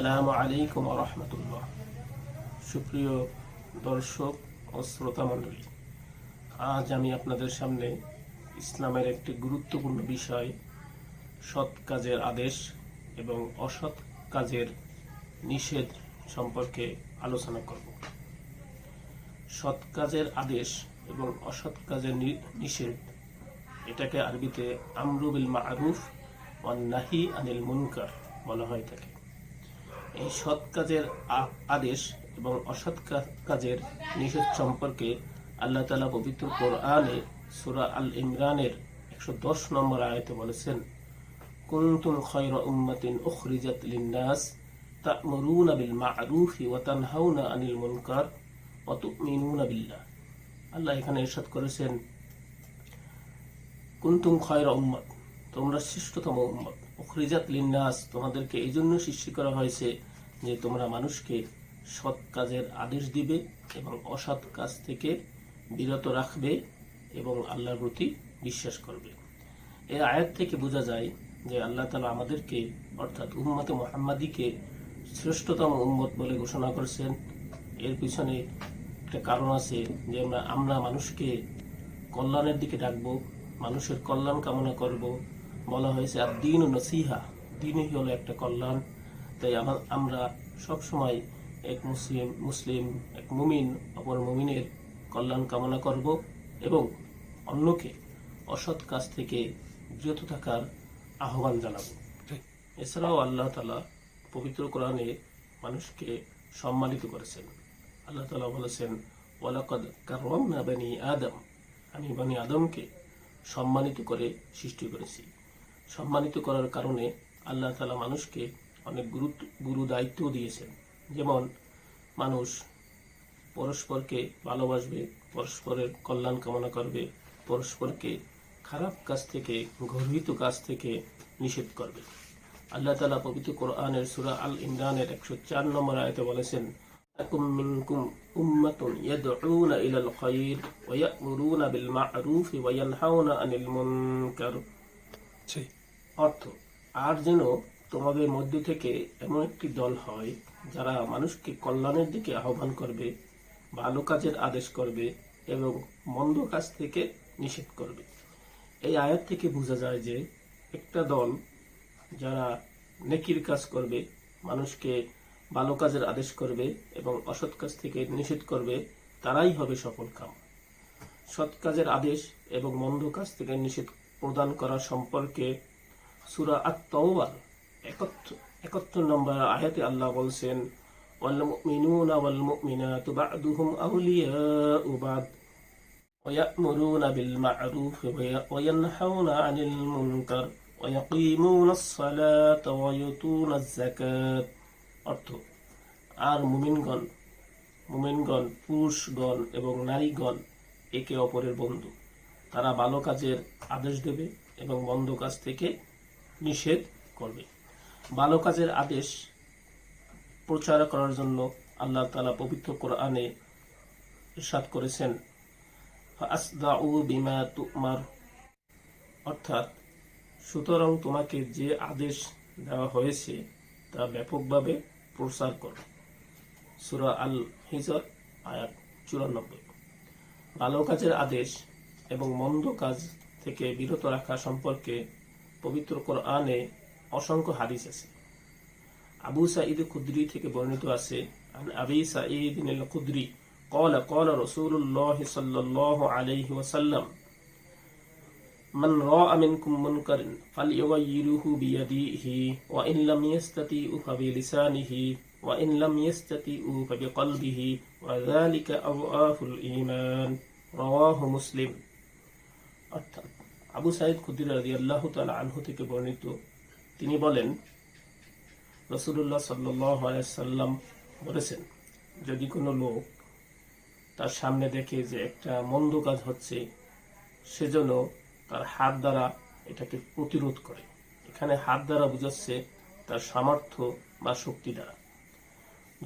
আসসালামু আলাইকুম ওয়া রাহমাতুল্লাহ। সুপ্রিয় দর্শক ও শ্রোতা মণ্ডলী, আজ আমি আপনাদের সামনে ইসলামের একটি গুরুত্বপূর্ণ বিষয় সৎ কাজের আদেশ এবং অসৎ কাজের নিষেধ সম্পর্কে আলোচনা করব। সৎ কাজের আদেশ এবং অসৎ কাজের নিষেধ, এটাকে আরবিতে আমরু বিল মা'রুফ ওয়ান নাহি আনিল মুনকার বলা হয়ে থাকে। এই সৎ কাজের আদেশ এবং অসৎ কাজের নিষেধ সম্পর্কে আল্লাহ তাআলা পবিত্র কোরআনে সূরা আল ইমরানের 110 নম্বর আয়াতে বলেছেন, কুনতুম খায়রা উম্মাতিন উখরিজাত লিন-নাস তা'মুরুনা বিল মা'রুফি ওয়া তানহাউনা আনিল মুনকার ওয়া তু'মিনুনা বিল্লাহ। আল্লাহ এখানে ইরশাদ করেছেন, কুনতুম খায়রা উম্মাত, তোমরা শ্রেষ্ঠতম উম্মত, উখরিজাত লিন-নাস, তোমাদেরকে এই জন্য সৃষ্টি করা হয়েছে যে তোমরা মানুষকে সৎ কাজের আদেশ দিবে এবং অসৎ কাজ থেকে বিরত রাখবে এবং আল্লাহর প্রতি বিশ্বাস করবে। এই আয়াত থেকে বোঝা যায় যে আল্লাহ তাআলা আমাদেরকে অর্থাৎ উম্মতে মুহাম্মাদীকে শ্রেষ্ঠতম উম্মত বলে ঘোষণা করেছেন। এর পিছনে একটা কারণ আছে যে আমরা মানুষকে কল্যাণের দিকে ডাকবো, মানুষের কল্যাণ কামনা করব। বলা হয়েছে আর-দীনু নসিহা, দ্বীনই হলো একটা কল্যাণ। তাই আমরা সবসময় এক মুসলিম এক মুমিন অপর মুমিনের কল্যাণ কামনা করব এবং অন্যকে অসৎ কাজ থেকে বিরত থাকার আহ্বান জানাবো। এছাড়াও আল্লাহ তাআলা পবিত্র কোরআনে মানুষকে সম্মানিত করেছেন। আল্লাহ তাআলা বলেছেন, ওয়ালাকাদ কাররামনা বানি আদম, আমি বনি আদমকে সম্মানিত করে সৃষ্টি করেছি। সম্মানিত করার কারণে আল্লাহ তাআলা মানুষকে অনেক গুরু দায়িত্ব দিয়েছেন। যেমন মানুষ পরস্পরকে ভালোবাসবে, পরস্পরের কল্যাণ কামনা করবে, পরস্পরকে খারাপ কাজ থেকে গর্হিত কাজ থেকে নিষেধ করবে। আল্লাহ তাআলা পবিত্র কোরআনের সূরা আল ইমরানের 104 নম্বর আয়াতে বলেছেন, লাকুম মিনকুম উম্মাতুন ইয়াদউনা ইলাল খায়র ওয়া ইয়া'মুরুনা বিল মা'রুফি ওয়া ইয়ানহাউনা আনিল মুনকার। অর্থ, আর যেন তোমাদের মধ্য থেকে এমন একটি দল হয় যারা মানুষকে কল্যাণের দিকে আহ্বান করবে, ভালো কাজের আদেশ করবে এবং মন্দ কাজ থেকে নিষেধ করবে। এই আয়াত থেকে বোঝা যায় যে একটা দল যারা নেকির কাজ করবে, মানুষকে ভালো কাজের আদেশ করবে এবং অসৎ কাজ থেকে নিষেধ করবে, তারাই হবে সফল কাম। সৎ কাজের আদেশ এবং মন্দ কাজ থেকে নিষেধ প্রদান করা সম্পর্কে সূরা আত-তাওবার 71 নম্বর আয়াতে আল্লাহ বলছেন, ওয়াল মুমিনুনা ওয়াল মুমিনাতু বা'দুহুম আউলিয়াউ বা'দ ওয়া ইয়া'মুরুনা বিল মা'রুফ ওয়া ইয়ানহাউনা আনিল মুনকার ওয়া ইয়াকিমুনাস সালাতা ওয়া ইউতুনাজ যাকাত। অর্থ, আর মুমিনগণ পুরুষগণ এবং নারীগণ একে অপরের বন্ধু। তারা ভালো কাজের আদেশ দেবে এবং মন্দ কাজ থেকে নিষেধ করবে। ভালো কাজের আদেশ প্রচার করার জন্য আল্লাহ তাআলা পবিত্র কোরআনে ইরশাদ করেছেন, ফাসদাউ বিমা তুমার, অর্থাৎ সুতরাং তোমাকে যে আদেশ দেওয়া হয়েছে তা ব্যাপকভাবে প্রচার করো। সূরা আল হিজর আয়াত 94। ভালো কাজের আদেশ এবং মন্দ কাজ থেকে বিরত রাখা সম্পর্কে পবিত্র কোরআনে অসংখ্য হাদিস আছে। আবু সাঈদ খুদরি থেকে বর্ণিত আছে, আন আবি সাঈদ আল খুদরি قال قال رسول الله صلى الله عليه وسلم من رأى منكم منكرا فليغيره بيده وإن لم يستطع فبلسانه وإن لم يستطع فبقلبه وذلك أضعاف الإيمان رواه মুসলিম। অর্থাৎ আবু সাঈদ খুদরি রাদিয়াল্লাহু তাআলা আনহু থেকে বর্ণিত, তিনি বলেন, রাসূলুল্লাহ সাল্লাল্লাহু আলাইহি ওয়াসাল্লাম বলেছেন, যদি কোনো লোক তার সামনে দেখে যে একটা মন্দ কাজ হচ্ছে, সেজন্য তার হাত দ্বারা এটাকে প্রতিরোধ করে। এখানে হাত দ্বারা বোঝাচ্ছে তার সামর্থ্য বা শক্তি দ্বারা।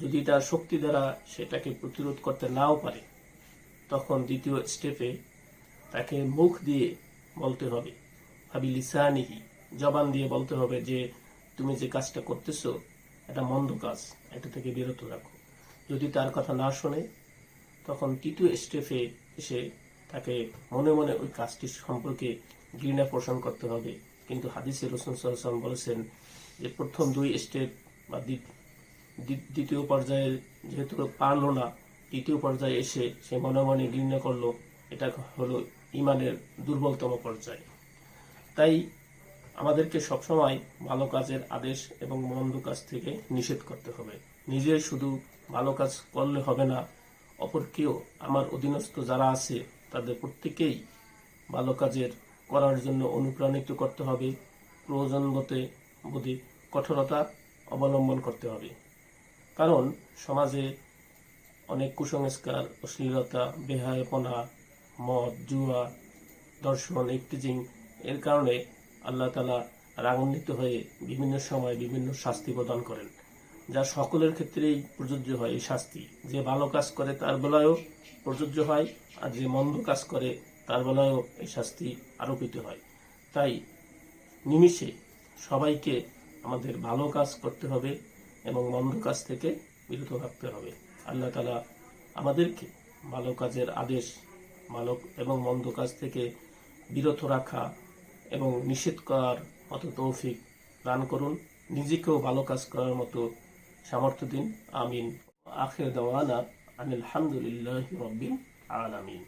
যদি তার শক্তি দ্বারা সেটাকে প্রতিরোধ করতে নাও পারে, তখন দ্বিতীয় স্টেপে তাকে মুখ দিয়ে বলতে হবে, ভাবি লিসানিহি, জবান দিয়ে বলতে হবে যে তুমি যে কাজটা করতেছো এটা মন্দ কাজ, এটা থেকে বিরত রাখো। যদি তার কথা না শোনে, তখন তৃতীয় স্টেপে এসে তাকে মনে মনে ওই কাজটি সম্পর্কে ঘৃণা পোষণ করতে হবে। কিন্তু হাদিসে রাসূল সাল্লাল্লাহু আলাইহি ওয়াসাল্লাম বলেছেন যে প্রথম 2 স্টেপ বা দ্বিতীয় পর্যায়ে যেহেতু পারলো না, তৃতীয় পর্যায়ে এসে সে মনে মনে ঘৃণা করলো, এটা হলো ইমানের দুর্বলতম পর্যায়। তাই আমাদেরকে সবসময় ভালো কাজের আদেশ এবং মন্দ কাজ থেকে নিষেধ করতে হবে। নিজে শুধু ভালো কাজ করলে হবে না, অপরকেও, আমার অধীনস্থ যারা আছে তাদের প্রত্যেকেই ভালো কাজের করার জন্য অনুপ্রাণিত করতে হবে। প্রয়োজন বোধে কঠোরতা অবলম্বন করতে হবে। কারণ সমাজে অনেক কুসংস্কার, অশ্লীলতা, বেহায়াপনা, মদ, জুয়া, দর্শন, ইফটিজিং এর কারণে আল্লাহ তাআলা রাগান্বিত হয়ে বিভিন্ন সময় বিভিন্ন শাস্তি প্রদান করেন, যা সকলের ক্ষেত্রেই প্রযোজ্য হয়। এই শাস্তি যে ভালো কাজ করে তার বেলায়ও প্রযোজ্য হয়, আর যে মন্দ কাজ করে তার বেলায়ও এই শাস্তি আরোপিত হয়। তাই নিমিষে সবাইকে আমাদের ভালো কাজ করতে হবে এবং মন্দ কাজ থেকে বিরত থাকতে হবে। আল্লাহ তাআলা আমাদেরকে ভালো কাজের আদেশ, ভালো এবং মন্দ কাজ থেকে বিরত রাখা এবং নিষেধ করার মতো তৌফিক দান করুন। নিজেকেও ভালো কাজ করার মতো সামর্থ্য দিন। আমিন। আখির দাওয়ানা আনিল হামদুলিল্লাহি রাব্বিল আলামিন।